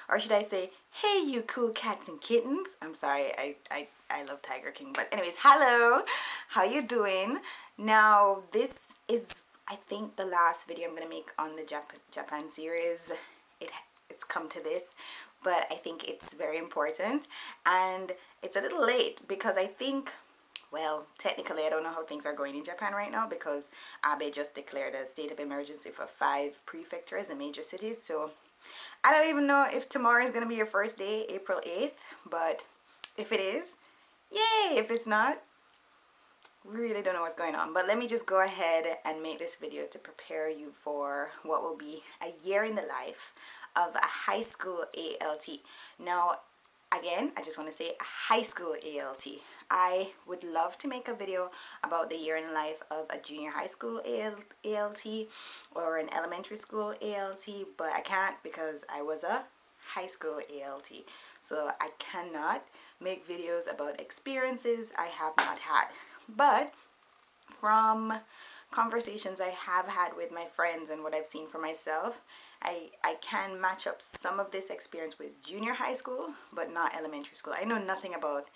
Or should I say, hey, you cool cats and kittens? I'm sorry, I love Tiger King. But anyways, hello, how you doing? Now, this is, I think, the last video I'm going to make on the Japan series. It's come to this, but I think it's very important. And it's a little late because I think, well, technically, I don't know how things are going in Japan right now because Abe just declared a state of emergency for 5 prefectures and major cities. So I don't even know if tomorrow is going to be your first day, April 8th, but if it is, yay! If it's not, we really don't know what's going on. But let me just go ahead and make this video to prepare you for what will be a year in the life of a high school ALT. Now, again, I just want to say a high school ALT. I would love to make a video about the year in life of a junior high school ALT or an elementary school ALT, but I can't because I was a high school ALT. So I cannot make videos about experiences I have not had. But from conversations I have had with my friends and what I've seen for myself, I can match up some of this experience with junior high school, but not elementary school. I know nothing about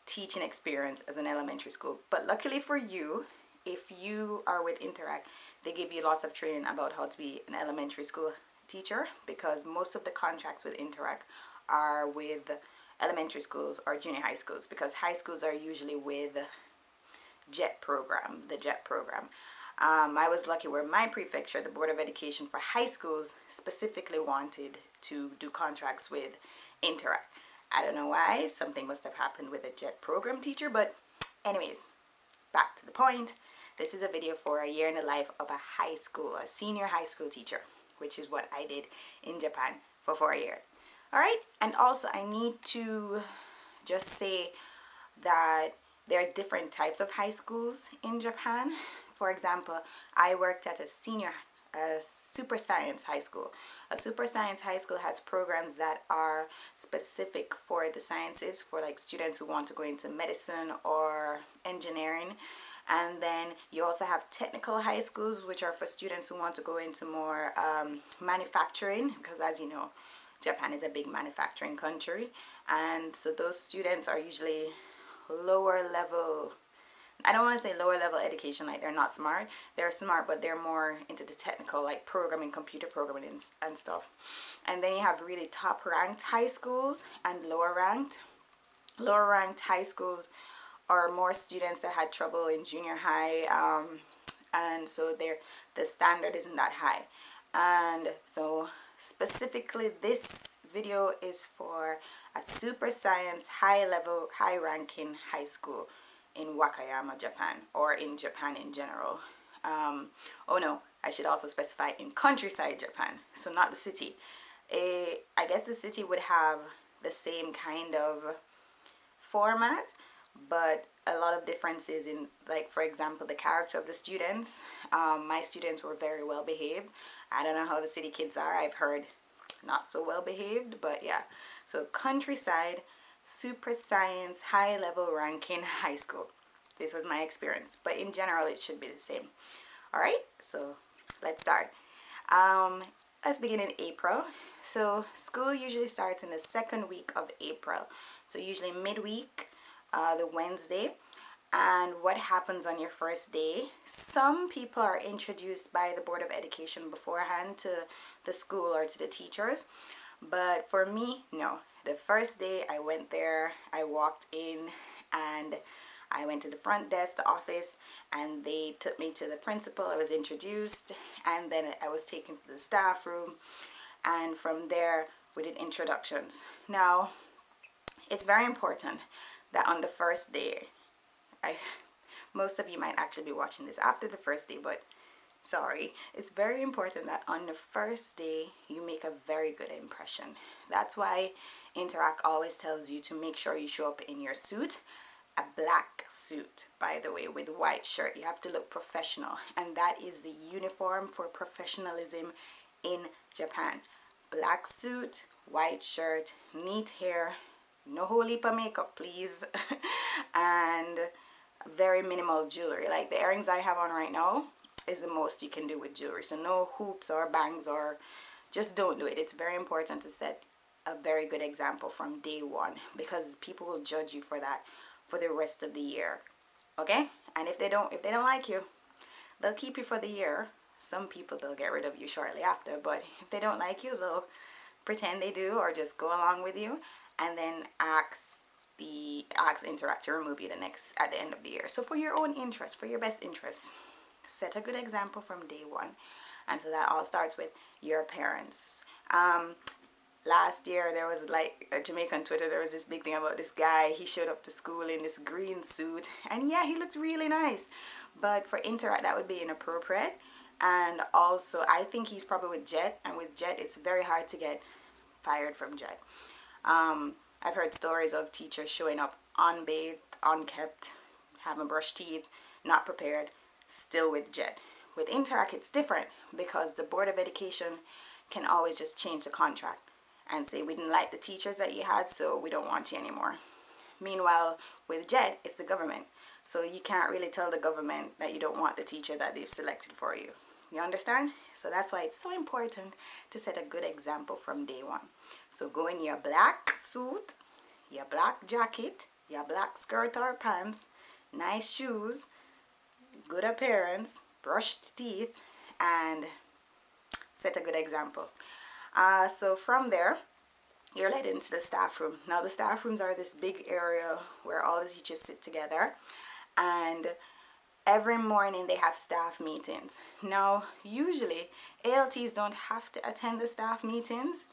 teaching experience as an elementary school, but luckily for you, if you are with Interact, they give you lots of training about how to be an elementary school teacher, because most of the contracts with Interact are with elementary schools or junior high schools, because high schools are usually with JET program, the JET program. I was lucky where my prefecture, the Board of Education for high schools, specifically wanted to do contracts with Interact. I don't know why, something must have happened with a JET program teacher, but anyways, back to the point. This is a video for a year in the life of a high school, a senior high school teacher, which is what I did in Japan for 4 years. All right, and also I need to just say that there are different types of high schools in Japan. For example, I worked at a super science high school. A super science high school has programs that are specific for the sciences, for like students who want to go into medicine or engineering. And then you also have technical high schools, which are for students who want to go into more manufacturing, because as you know, Japan is a big manufacturing country. And so those students are usually lower level, I don't want to say lower level education, like they're not smart. They're smart, but they're more into the technical, like programming, computer programming and stuff. And then you have really top ranked high schools and lower ranked. Lower ranked high schools are more students that had trouble in junior high, and so the standard isn't that high. And so specifically this video is for a super science high level, high ranking high school in Wakayama, Japan, or in Japan in general. Oh no, I should also specify in countryside Japan, so not the city. I guess the city would have the same kind of format, but a lot of differences in, like, for example, the character of the students. My students were very well behaved. I don't know how the city kids are. I've heard not so well behaved, but yeah. So countryside, super science, high level ranking high school. This was my experience, but in general it should be the same. All right, so let's start. Let's begin in April. So school usually starts in the second week of April, so usually midweek, the Wednesday. And what happens on your first day? Some people are introduced by the Board of Education beforehand to the school or to the teachers, but for me, no. The first day I went there, I walked in and I went to the front desk, the office, and they took me to the principal. I was introduced, and then I was taken to the staff room, and from there we did introductions. Now, it's very important that on the first day, most of you might actually be watching this after the first day, but sorry, it's very important that on the first day you make a very good impression. That's why Interact always tells you to make sure you show up in your suit, a black suit, by the way, with white shirt. You have to look professional, and that is the uniform for professionalism in Japan. Black suit, white shirt, neat hair, no whole heap of makeup, please, and very minimal jewelry. Like the earrings I have on right now is the most you can do with jewelry. So no hoops or bangs, or just don't do it. It's very important to set a very good example from day one, because people will judge you for that for the rest of the year. Okay? And if they don't like you, they'll keep you for the year. Some people, they'll get rid of you shortly after, but if they don't like you, they'll pretend they do or just go along with you, and then ask Interact to remove you at the end of the year. So for your own interest, for your best interest, set a good example from day one. And so that all starts with your parents. Last year there was like a Jamaican Twitter, there was this big thing about this guy. He showed up to school in this green suit, and yeah, he looked really nice, but for Interact that would be inappropriate. And also I think he's probably with Jet, and with Jet it's very hard to get fired from Jet. I've heard stories of teachers showing up unbathed, unkept, haven't brushed teeth, not prepared, still with Jet. With Interact it's different, because the Board of Education can always just change the contract and say, we didn't like the teachers that you had, so we don't want you anymore. Meanwhile, with Jet, it's the government. So you can't really tell the government that you don't want the teacher that they've selected for you. You understand? So that's why it's so important to set a good example from day one. So go in your black suit, your black jacket, your black skirt or pants, nice shoes, good appearance, brushed teeth, and set a good example. So from there, you're led into the staff room. Now the staff rooms are this big area where all the teachers sit together, and every morning they have staff meetings. Now usually ALTs don't have to attend the staff meetings.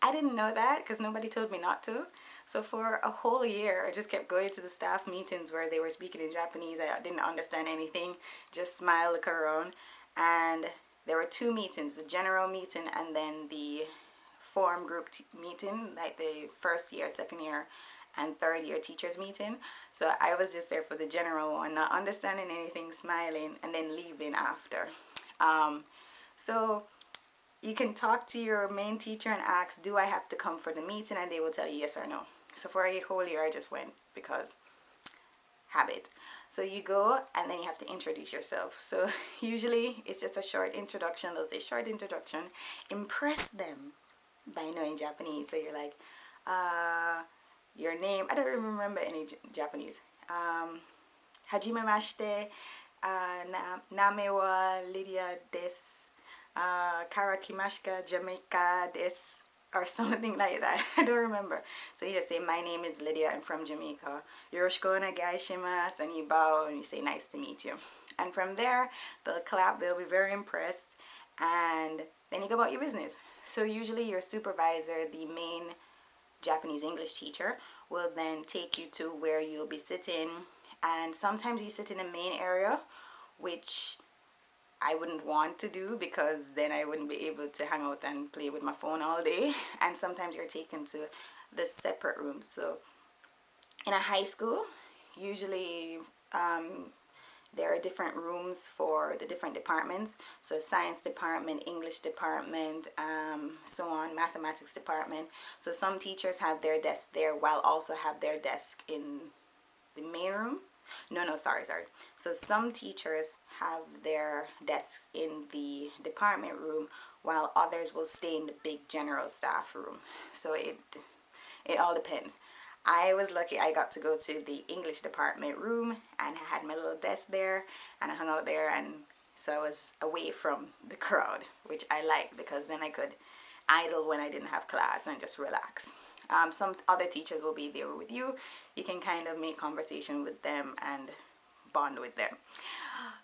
I didn't know that because nobody told me not to. So for a whole year I just kept going to the staff meetings where they were speaking in Japanese. I didn't understand anything, just smile, look around. And there were two meetings, the general meeting and then the form group meeting, like the first year, second year, and third year teachers meeting. So I was just there for the general one, not understanding anything, smiling, and then leaving after. So you can talk to your main teacher and ask, do I have to come for the meeting? And they will tell you yes or no. So for a whole year I just went because habit. So you go and then you have to introduce yourself. So usually it's just a short introduction. They'll say short introduction. Impress them by knowing Japanese. So you're like, your name. I don't even remember any Japanese. Hajime mashite. Name wa Lydia desu. Karakimashka Jamaica desu. Or something like that. I don't remember. So you just say, my name is Lydia, I'm from Jamaica. Yoroshiku onegai shimasu, and you bow and you say, nice to meet you. And from there, they'll clap, they'll be very impressed, and then you go about your business. So usually your supervisor, the main Japanese English teacher, will then take you to where you'll be sitting, and sometimes you sit in the main area, which I wouldn't want to do because then I wouldn't be able to hang out and play with my phone all day. And sometimes you're taken to the separate rooms. So in a high school, usually there are different rooms for the different departments. So science department, English department, so on, mathematics department. So some teachers have their desk there while also have their desk in the main room. No, sorry. So some teachers have their desks in the department room while others will stay in the big general staff room. So it all depends. I was lucky I got to go to the English department room and I had my little desk there and I hung out there, and so I was away from the crowd, which I liked because then I could idle when I didn't have class and just relax. Some other teachers will be there with you. You can kind of make conversation with them and bond with them.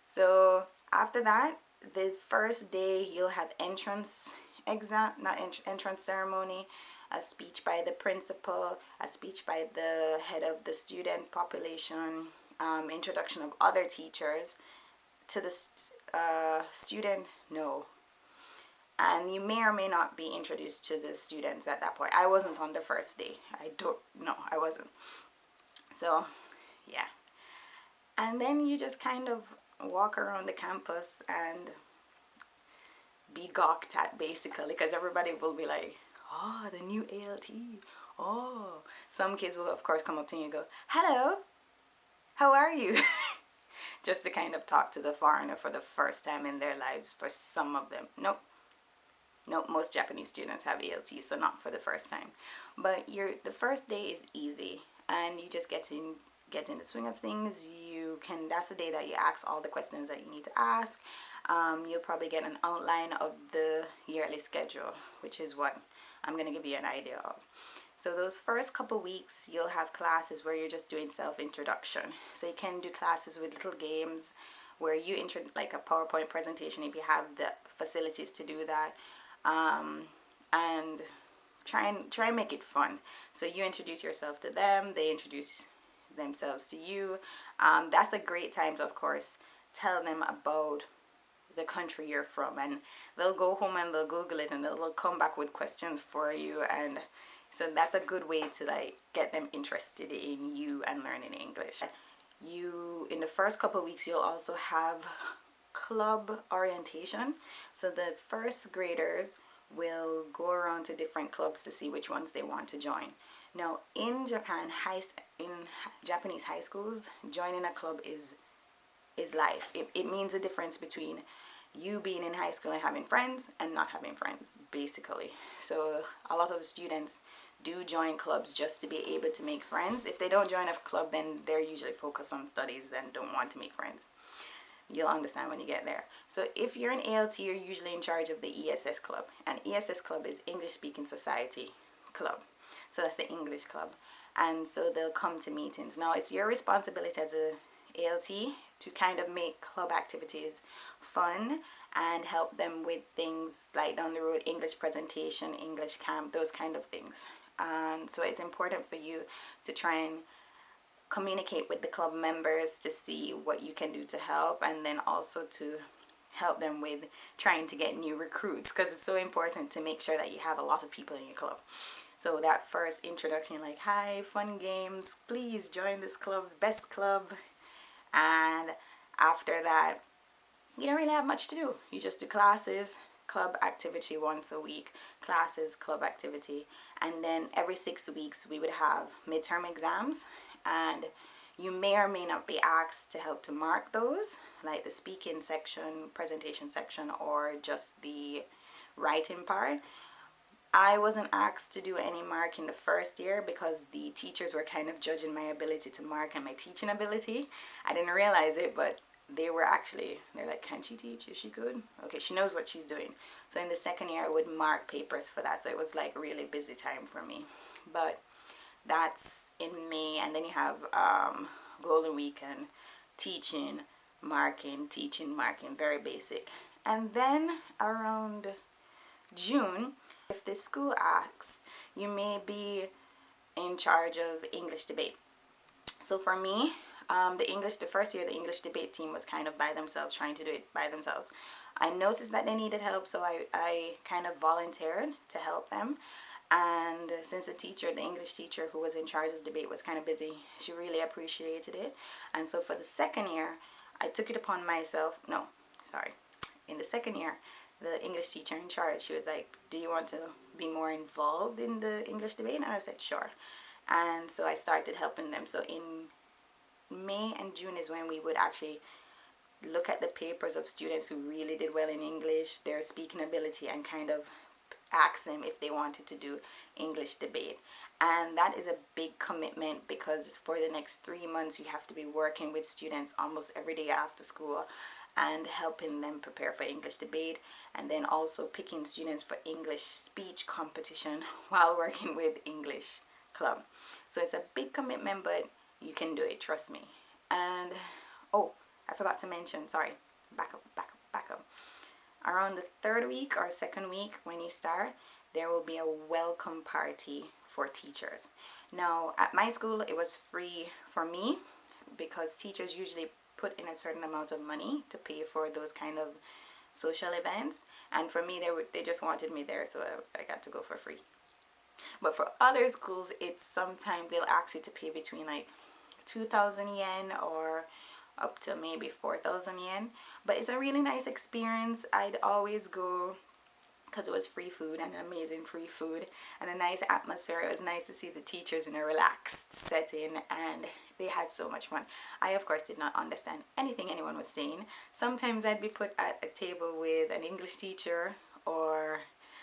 So after that, the first day you'll have entrance ceremony, a speech by the principal, a speech by the head of the student population, introduction of other teachers to the student. No. And you may or may not be introduced to the students at that point. I wasn't on the first day. I wasn't. So, yeah. And then you just kind of walk around the campus and be gawked at, basically, because everybody will be like, oh, the new ALT. Oh. Some kids will, of course, come up to you and go, hello, how are you? Just to kind of talk to the foreigner for the first time in their lives for some of them. Nope. No, most Japanese students have ALT, so not for the first time. But the first day is easy, and you just get in the swing of things. That's the day that you ask all the questions that you need to ask. You'll probably get an outline of the yearly schedule, which is what I'm going to give you an idea of. So those first couple weeks, you'll have classes where you're just doing self-introduction. So you can do classes with little games where you like a PowerPoint presentation if you have the facilities to do that, and try and make it fun. So you introduce yourself to them, they introduce themselves to you. That's a great time to, of course, tell them about the country you're from, and they'll go home and they'll Google it and they'll come back with questions for you. And so that's a good way to like get them interested in you and learning English. In the first couple of weeks, you'll also have club orientation. So the first graders will go around to different clubs to see which ones they want to join. Now in Japanese high schools, joining a club is life. It means a difference between you being in high school and having friends and not having friends, basically. So a lot of students do join clubs just to be able to make friends. If they don't join a club, then they're usually focused on studies and don't want to make friends. You'll understand when you get there. So if you're an ALT, you're usually in charge of the ESS club. And ESS club is English Speaking Society club. So that's the English club. And so they'll come to meetings. Now it's your responsibility as a ALT to kind of make club activities fun and help them with things like down the road, English presentation, English camp, those kind of things. So it's important for you to try and communicate with the club members to see what you can do to help, and then also to help them with trying to get new recruits, because it's so important to make sure that you have a lot of people in your club. So that first introduction, like, hi, fun games, please join this club, best club. And after that, you don't really have much to do. You just do classes, club activity once a week, classes, club activity. And then every 6 weeks we would have midterm exams, and you may or may not be asked to help to mark those, like the speaking section, presentation section, or just the writing part. I wasn't asked to do any mark in the first year because the teachers were kind of judging my ability to mark and my teaching ability. I didn't realize it, but they're like, can she teach? Is she good? Okay, she knows what she's doing. So in the second year, I would mark papers for that. So it was like a really busy time for me. But that's in May. And then you have Golden Weekend, teaching, marking, very basic. And then around June, if the school asks, you may be in charge of English debate. So for me, the first year, the English debate team was kind of by themselves, trying to do it by themselves. I noticed that they needed help, so I kind of volunteered to help them. And since the English teacher who was in charge of debate was kind of busy, she really appreciated it. And so for the second year, I took it upon myself. In the second year, the English teacher in charge, she was like, do you want to be more involved in the English debate? And I said, sure. And so I started helping them. So in May and June is when we would actually look at the papers of students who really did well in English, their speaking ability, and kind of ask them if they wanted to do English debate. And that is a big commitment, because for the next 3 months you have to be working with students almost every day after school and helping them prepare for English debate, and then also picking students for English speech competition while working with English club. So it's a big commitment, but you can do it, trust me. And I forgot to mention, back up. Around the third week or second week when you start, there will be a welcome party for teachers. Now at my school it was free for me, because teachers usually put in a certain amount of money to pay for those kind of social events, and for me they just wanted me there, so I got to go for free. But for other schools, it's sometimes they'll ask you to pay between like 2,000 yen or up to maybe 4,000 yen. But it's a really nice experience. I'd always go because it was free food, and amazing free food, and a nice atmosphere. It was nice to see the teachers in a relaxed setting, and they had so much fun. I, of course, did not understand anything anyone was saying. Sometimes I'd be put at a table with an English teacher or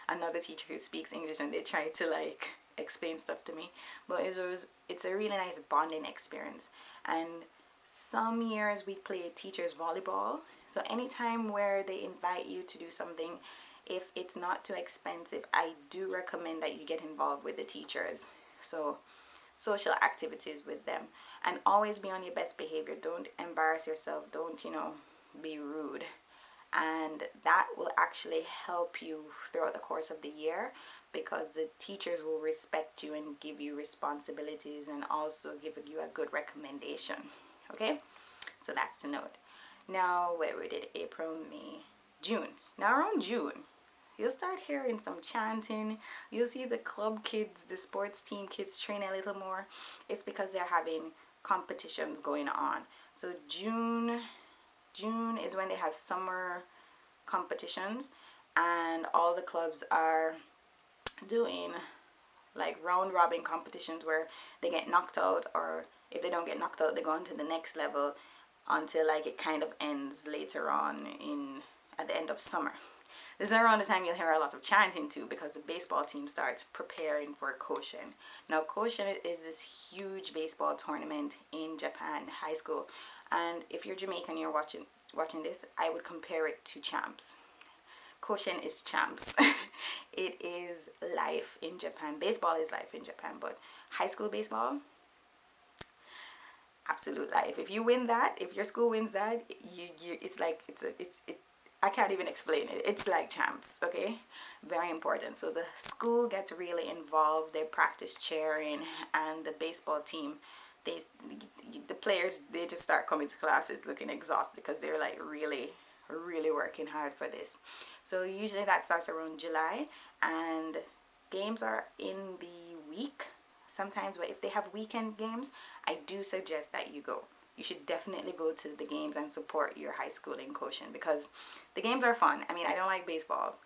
another teacher who speaks English, and they try to like explain stuff to me. But it's a really nice bonding experience. And some years we play teachers volleyball. So anytime where they invite you to do something, if it's not too expensive, I do recommend that you get involved with the teachers. So social activities with them, and always be on your best behavior. Don't embarrass yourself. Don't, be rude. And that will actually help you throughout the course of the year, because the teachers will respect you and give you responsibilities and also give you a good recommendation. Okay, so that's the note. Now, where we did April, May, June. Now around June, you'll start hearing some chanting. You'll see the club kids, the sports team kids train a little more. It's because they're having competitions going on. So June is when they have summer competitions, and all the clubs are doing like round robin competitions where they get knocked out, or if they don't get knocked out, they go on to the next level until like it kind of ends later on at the end of summer. This is around the time you'll hear a lot of chanting too, because the baseball team starts preparing for Koshin. Now Koshin is this huge baseball tournament in Japan, high school. And if you're Jamaican, you're watching this, I would compare it to champs. Koshin is champs. It is life in Japan. Baseball is life in Japan, but high school baseball, absolute life. If you win that, if your school wins that, it's like I can't even explain it. It's like champs, okay? Very important. So the school gets really involved. They practice cheering, and the baseball team, the players, they just start coming to classes looking exhausted because they're like really working hard for this. So usually that starts around July, and games are in the week sometimes, but if they have weekend games, I do suggest that you go. You should definitely go to the games and support your high school in Koshin, because the games are fun. I mean, I don't like baseball,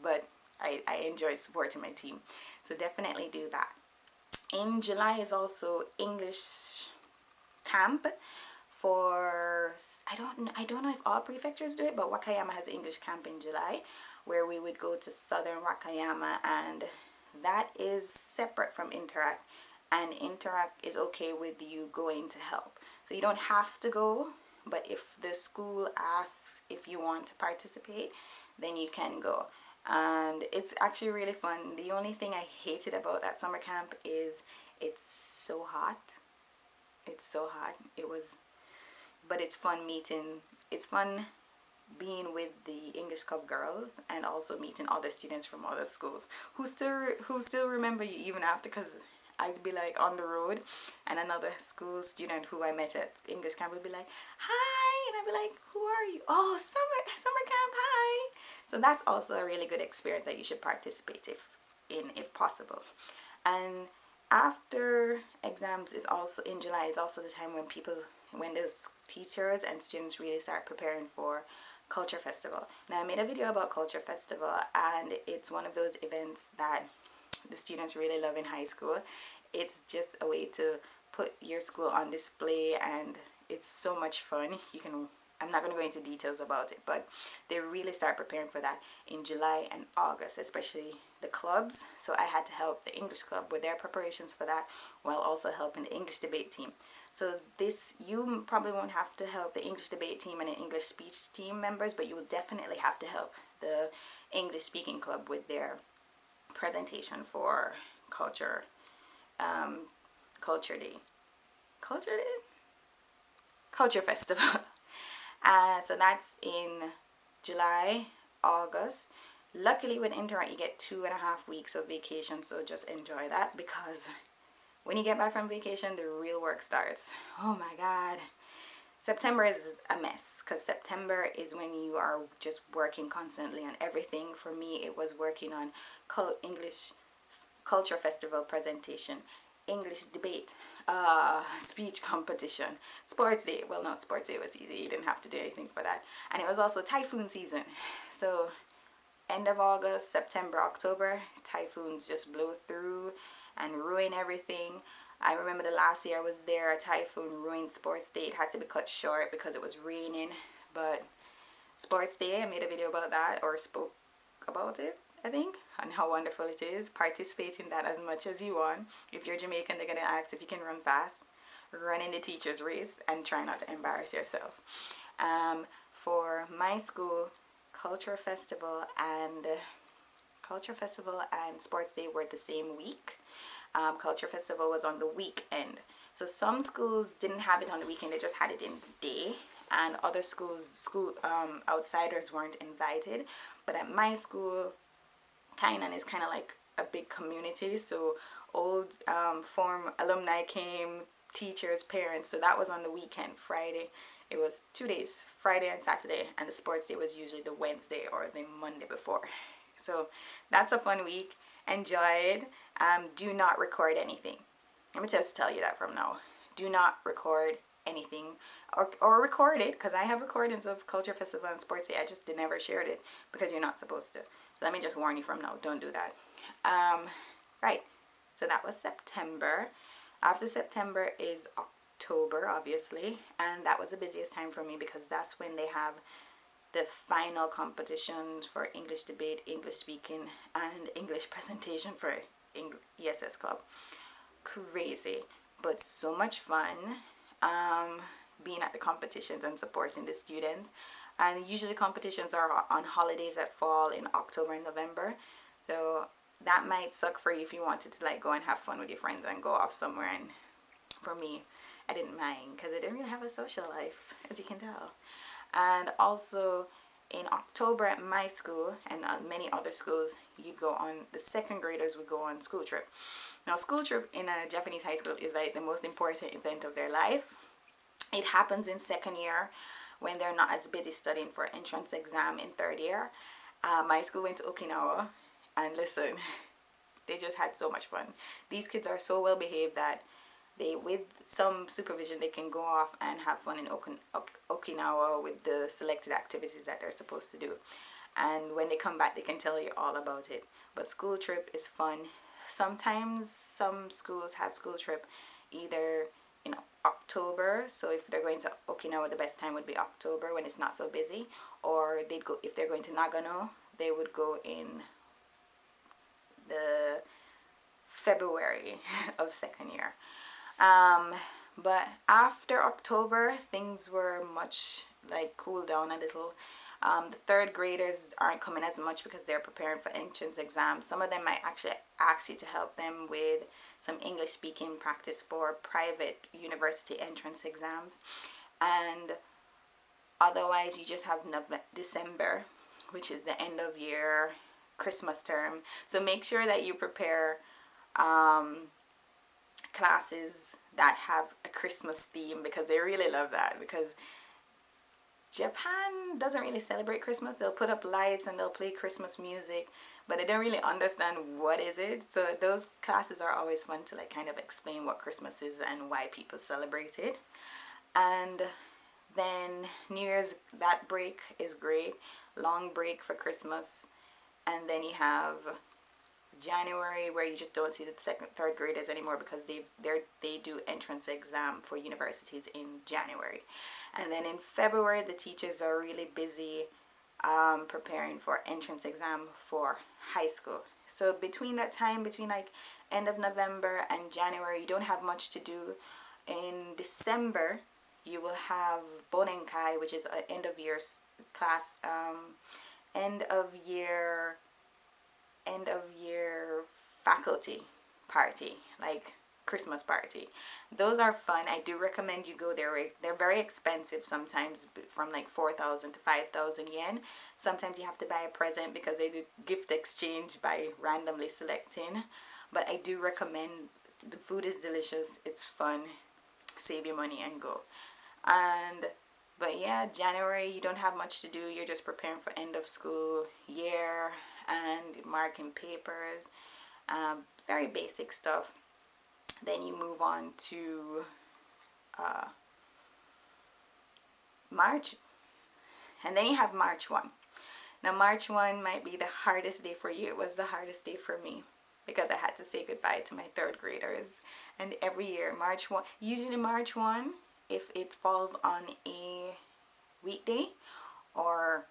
but I enjoy supporting my team. So definitely do that. In July is also English camp for, I don't know if all prefectures do it, but Wakayama has English camp in July, where we would go to southern Wakayama, and that is separate from Interact, and Interact is okay with you going to help. So you don't have to go, but if the school asks if you want to participate, then you can go. And it's actually really fun. The only thing I hated about that summer camp is it's so hot. It's so hot. But it's fun it's fun being with the English Club girls, and also meeting other students from other schools who still remember you even after, because I'd be like on the road, and another school student who I met at English camp would be like, hi, and I'd be like, who are you? Oh, summer camp, hi. So that's also a really good experience that you should participate if possible. And after exams is also in July, is also the time when the teachers and students really start preparing for Culture Festival. Now I made a video about Culture Festival, and it's one of those events that the students really love in high school. It's just a way to put your school on display, and it's so much fun. I'm not going to go into details about it, but they really start preparing for that in July and August, especially the clubs. So I had to help the English club with their preparations for that, while also helping the English debate team. So you probably won't have to help the English debate team and the English speech team members, but you will definitely have to help the English speaking club with their presentation for Culture Festival. So that's in July, August. Luckily with Interact you get 2.5 weeks of vacation, so just enjoy that, because when you get back from vacation, the real work starts. Oh my God. September is a mess, because September is when you are just working constantly on everything. For me, it was working on English Culture Festival presentation, English debate, speech competition, sports day. Well, not sports day was easy. You didn't have to do anything for that. And it was also typhoon season. So end of August, September, October, typhoons just blow through and ruin everything. I remember the last year I was there, a typhoon ruined sports day. It had to be cut short because it was raining. But sports day, I made a video about that, or spoke about it. I think, and how wonderful it is. Participate in that as much as you want. If you're Jamaican, they're going to ask if you can run fast. Run in the teacher's race and try not to embarrass yourself. For my school, culture festival and sports day were the same week. Culture festival was on the weekend, so some schools didn't have it on the weekend; they just had it in the day. And other school outsiders weren't invited. But at my school, Tainan is kind of like a big community, so old form alumni came, teachers, parents. So that was on the weekend, Friday. It was 2 days, Friday and Saturday, and the sports day was usually the Wednesday or the Monday before. So that's a fun week. Enjoy it. Do not record anything. Let me just tell you that from now. Do not record anything, or record it, because I have recordings of Culture Festival and Sports Day. I just never shared it because you're not supposed to. So let me just warn you from now. Don't do that. Right. So that was September. After September is October, obviously, and that was the busiest time for me because that's when they have the final competitions for English debate, English speaking, and English presentation for ESS Club. Crazy, but so much fun. Being at the competitions and supporting the students. And usually competitions are on holidays that fall in October and November. So that might suck for you if you wanted to like go and have fun with your friends and go off somewhere. And for me, I didn't mind because I didn't really have a social life, as you can tell. And also in October at my school and many other schools, the second graders would go on school trip. Now, school trip in a Japanese high school is like the most important event of their life. It happens in second year when they're not as busy studying for entrance exam in third year. My school went to Okinawa, and listen, they just had so much fun. These kids are so well behaved that with some supervision, they can go off and have fun in Okinawa with the selected activities that they're supposed to do. And when they come back, they can tell you all about it. But school trip is fun. Sometimes some schools have school trip either in October. So if they're going to Okinawa, the best time would be October when it's not so busy. Or if they're going to Nagano, they would go in the February of second year. But after October, things were much like cooled down a little. The third graders aren't coming as much because they're preparing for entrance exams. Some of them might actually ask you to help them with some English speaking practice for private university entrance exams. And otherwise, you just have December, which is the end of year Christmas term. So make sure that you prepare classes that have a Christmas theme, because they really love that. Because Japan doesn't really celebrate Christmas. They'll put up lights and they'll play Christmas music, but I don't really understand what is it. So those classes are always fun to like kind of explain what Christmas is and why people celebrate it. And then New Year's, that break is great. Long break for Christmas. And then you have January, where you just don't see the third graders anymore because they do entrance exam for universities in January. And then in February, the teachers are really busy preparing for entrance exam for high school. So between that time, between like end of November and January, you don't have much to do. In December, you will have Bonenkai, which is an end of year class, end of year faculty party, like Christmas party. Those are fun. I do recommend you go there. They're very expensive sometimes, from like 4,000 to 5,000 yen. Sometimes you have to buy a present because they do gift exchange by randomly selecting. But I do recommend, the food is delicious, it's fun, save your money and go. But yeah, January, you don't have much to do. You're just preparing for end of school year and marking papers. Very basic stuff. Then you move on to March. And then you have March 1. Now, March 1 might be the hardest day for you. It was the hardest day for me because I had to say goodbye to my third graders. And every year, March 1, usually March 1, if it falls on a weekday or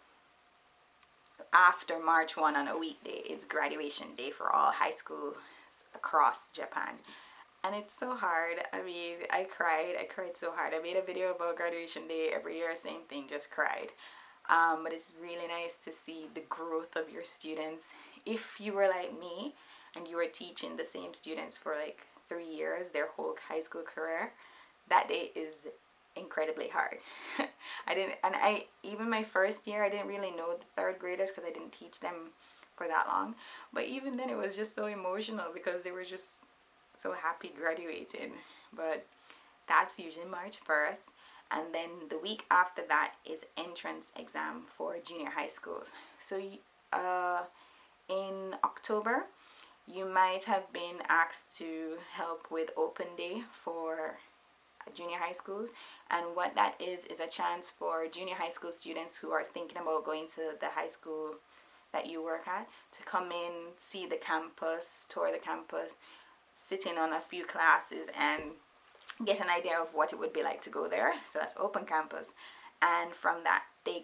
after March 1 on a weekday, it's graduation day for all high schools across Japan. And it's so hard. I mean, I cried so hard. I made a video about graduation day every year, same thing, just cried. But it's really nice to see the growth of your students. If you were like me and you were teaching the same students for like 3 years, their whole high school career, that day is incredibly hard. I even my first year, I didn't really know the third graders because I didn't teach them for that long. But even then, it was just so emotional because they were just so happy graduating. But that's usually March 1st. And then the week after that is entrance exam for junior high schools. So in October, you might have been asked to help with open day for junior high schools. And what that is a chance for junior high school students who are thinking about going to the high school that you work at to come in, see the campus, tour the campus, sit in on a few classes, and get an idea of what it would be like to go there. So that's open campus. And from that, they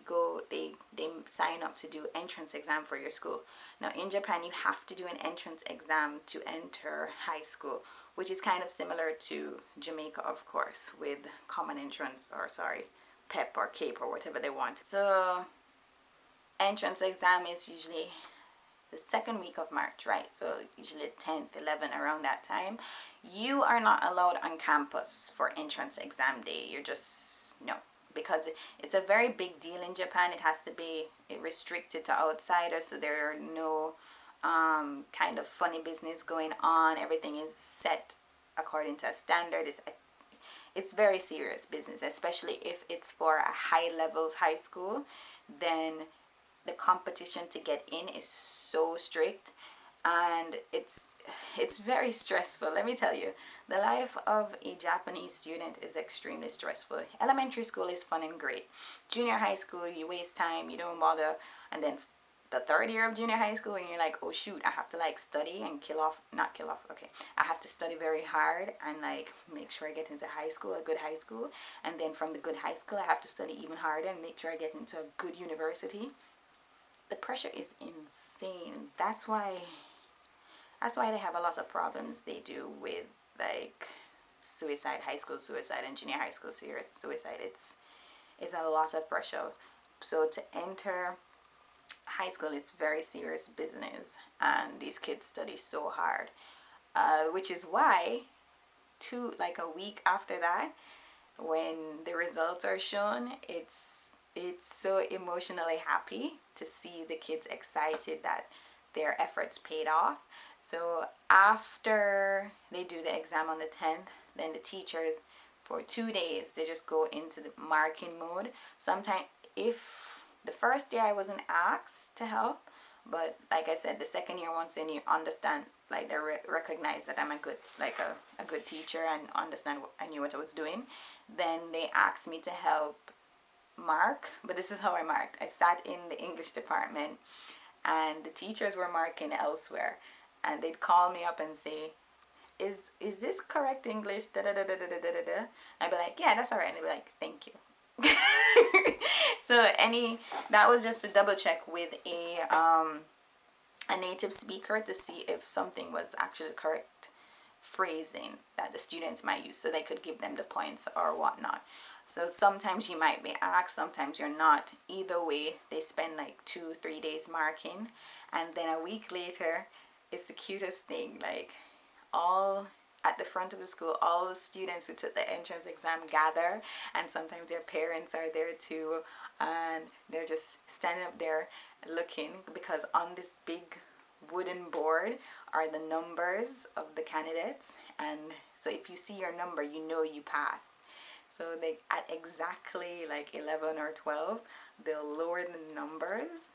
sign up to do entrance exam for your school. Now in Japan, you have to do an entrance exam to enter high school, which is kind of similar to Jamaica, of course, with common entrance, or sorry, PEP or CAPE or whatever they want. So entrance exam is usually the second week of March, right? So usually 10th, 11th, around that time. You are not allowed on campus for entrance exam day. You're just, no, because it's a very big deal in Japan. It has to be restricted to outsiders, so there are no kind of funny business going on. Everything is set according to a standard. It's very serious business, especially if it's for a high levels high school. Then the competition to get in is so strict, and it's very stressful. Let me tell you, the life of a Japanese student is extremely stressful. Elementary school is fun and great. Junior high school, you waste time, you don't bother, and then the third year of junior high school, and you're like, oh shoot, I have to like study and not kill off, okay, I have to study very hard and like make sure I get into high school, a good high school, and then from the good high school I have to study even harder and make sure I get into a good university. The pressure is insane. That's why they have a lot of problems they do with like suicide, high school suicide, and junior high school suicide. It's a lot of pressure. So to enter high school, it's very serious business, and these kids study so hard, which is why like a week after that, when the results are shown, it's so emotionally happy to see the kids excited that their efforts paid off. So after they do the exam on the 10th, then the teachers for 2 days, they just go into the marking mode. Sometimes, if the first year I wasn't asked to help, but like I said, the second year, once then you understand, like they recognize that I'm a good teacher and understand I knew what I was doing, then they asked me to help mark. But this is how I marked. I sat in the English department, and the teachers were marking elsewhere, and they'd call me up and say, is this correct English, da da da da da da da da. I'd be like, yeah, that's all right. And they'd be like, thank you. So that was just to double check with a native speaker to see if something was actually correct phrasing that the students might use, so they could give them the points or whatnot. So sometimes you might be asked, sometimes you're not. Either way, they spend like 2-3 days marking, and then a week later, it's the cutest thing. Like, all at the front of the school, all the students who took the entrance exam gather, and sometimes their parents are there too, and they're just standing up there looking, because on this big wooden board are the numbers of the candidates, and so if you see your number, you know you passed. So they, at exactly like 11 or 12, they'll lower the numbers,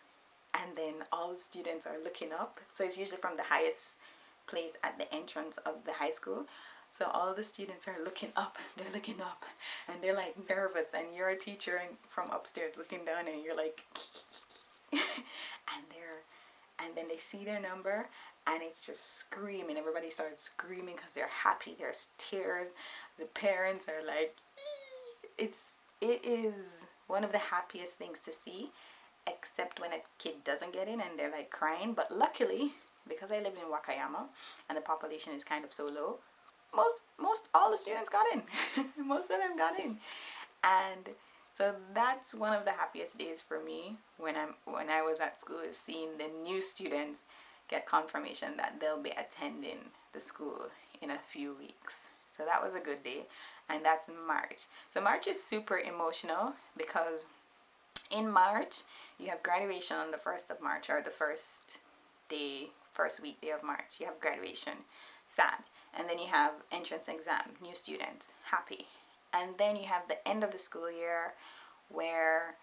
and then all the students are looking up. So it's usually from the highest place at the entrance of the high school. So all the students are looking up, and they're like nervous, and you're a teacher and from upstairs looking down, and you're like and then they see their number, and it's just screaming. Everybody starts screaming because they're happy. There's tears. The parents are like, it is one of the happiest things to see, except when a kid doesn't get in and they're like crying. But luckily, because I live in Wakayama and the population is kind of so low, most all the students got in. Most of them got in. And so that's one of the happiest days for me when I was at school, is seeing the new students get confirmation that they'll be attending the school in a few weeks. So that was a good day. And that's March. So March is super emotional because in March you have graduation on the 1st of March, or the first weekday of March. You have graduation, sad. And then you have entrance exam, new students, happy. And then you have the end of the school year, where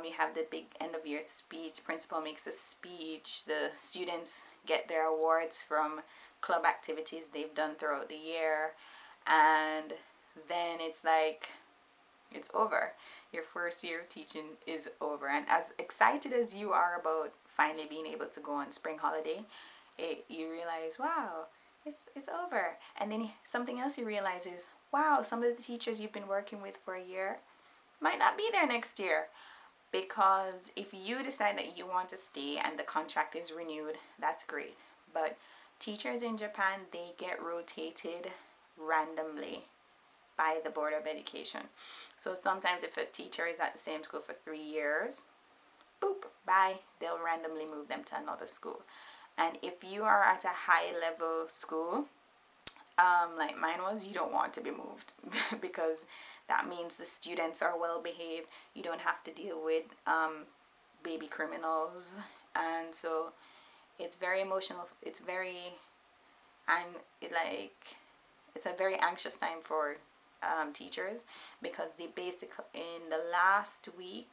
you have the big end of year speech. Principal makes a speech. The students get their awards from club activities they've done throughout the year. And then it's like, it's over. Your first year of teaching is over. And as excited as you are about finally being able to go on spring holiday, you realize, wow, it's over. And then something else you realize is, wow, some of the teachers you've been working with for a year might not be there next year. Because if you decide that you want to stay and the contract is renewed, that's great. But teachers in Japan, they get rotated randomly by the Board of Education. So sometimes if a teacher is at the same school for 3 years, boop, bye, they'll randomly move them to another school. And if you are at a high level school, like mine was, you don't want to be moved because that means the students are well behaved. You don't have to deal with baby criminals. And so it's very emotional. It's very, it's a very anxious time for teachers, because they basically, in the last week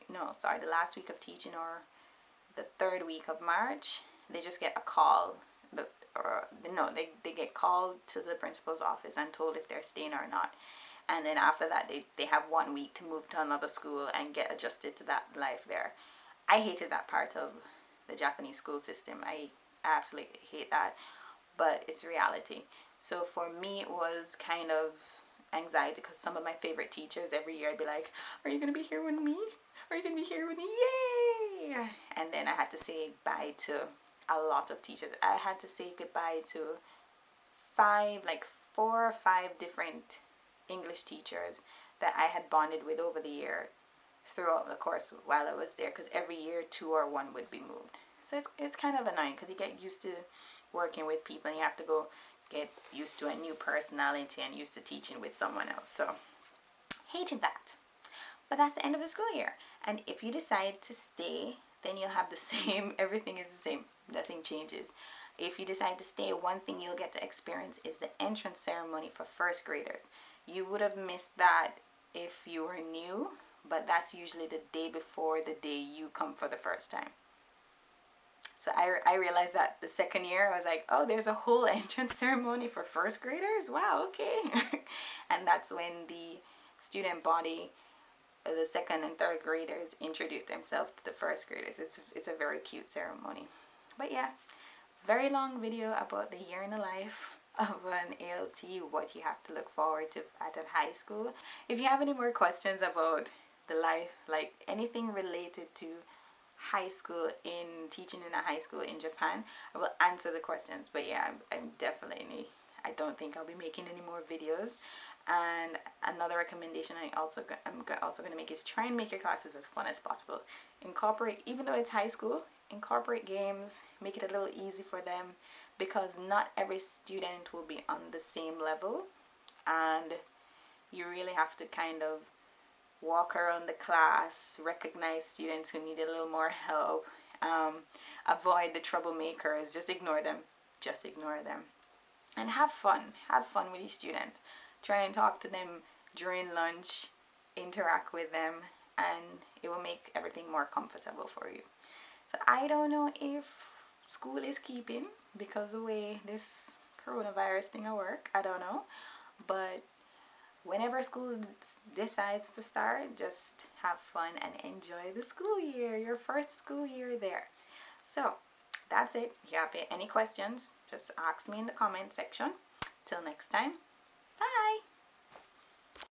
of teaching, or the 3rd week of March, they just get a call. They get called to the principal's office and told if they're staying or not. And then after that, they have 1 week to move to another school and get adjusted to that life there. I hated that part of the Japanese school system. I absolutely hate that, but it's reality. So for me, it was kind of anxiety, because some of my favorite teachers, every year I'd be like, are you going to be here with me? Are you going to be here with me? Yay! And then I had to say bye to a lot of teachers. I had to say goodbye to 4 or 5 different English teachers that I had bonded with over the year throughout the course while I was there, because every year 2 or 1 would be moved. So it's kind of annoying, because you get used to working with people and you have to go get used to a new personality and used to teaching with someone else. So hated that. But that's the end of the school year. And if you decide to stay, then you'll have the same, everything is the same, nothing changes. If you decide to stay, one thing you'll get to experience is the entrance ceremony for first graders. You would have missed that if you were new, but that's usually the day before the day you come for the first time. So I realized that the 2nd year, I was like, oh, there's a whole entrance ceremony for first graders? Wow, okay. And that's when the student body, the 2nd and 3rd graders, introduce themselves to the first graders. It's a very cute ceremony. But yeah, very long video about the year in the life of an ALT, what you have to look forward to at a high school. If you have any more questions about the life, like anything related to high school, in teaching in a high school in Japan, I will answer the questions. But yeah, I'm definitely, I don't think I'll be making any more videos. And another recommendation I'm also going to make is try and make your classes as fun as possible. Incorporate, even though it's high school, incorporate games, make it a little easy for them, because not every student will be on the same level, and you really have to kind of walk around the class, recognize students who need a little more help, avoid the troublemakers, just ignore them, and have fun with your students. Try and talk to them during lunch, interact with them, and it will make everything more comfortable for you. So I don't know if school is keeping because the way this coronavirus thing will work, I don't know, but whenever school decides to start, just have fun and enjoy the school year, your first school year there. So that's it. If you have any questions, just ask me in the comment section. Till next time, bye.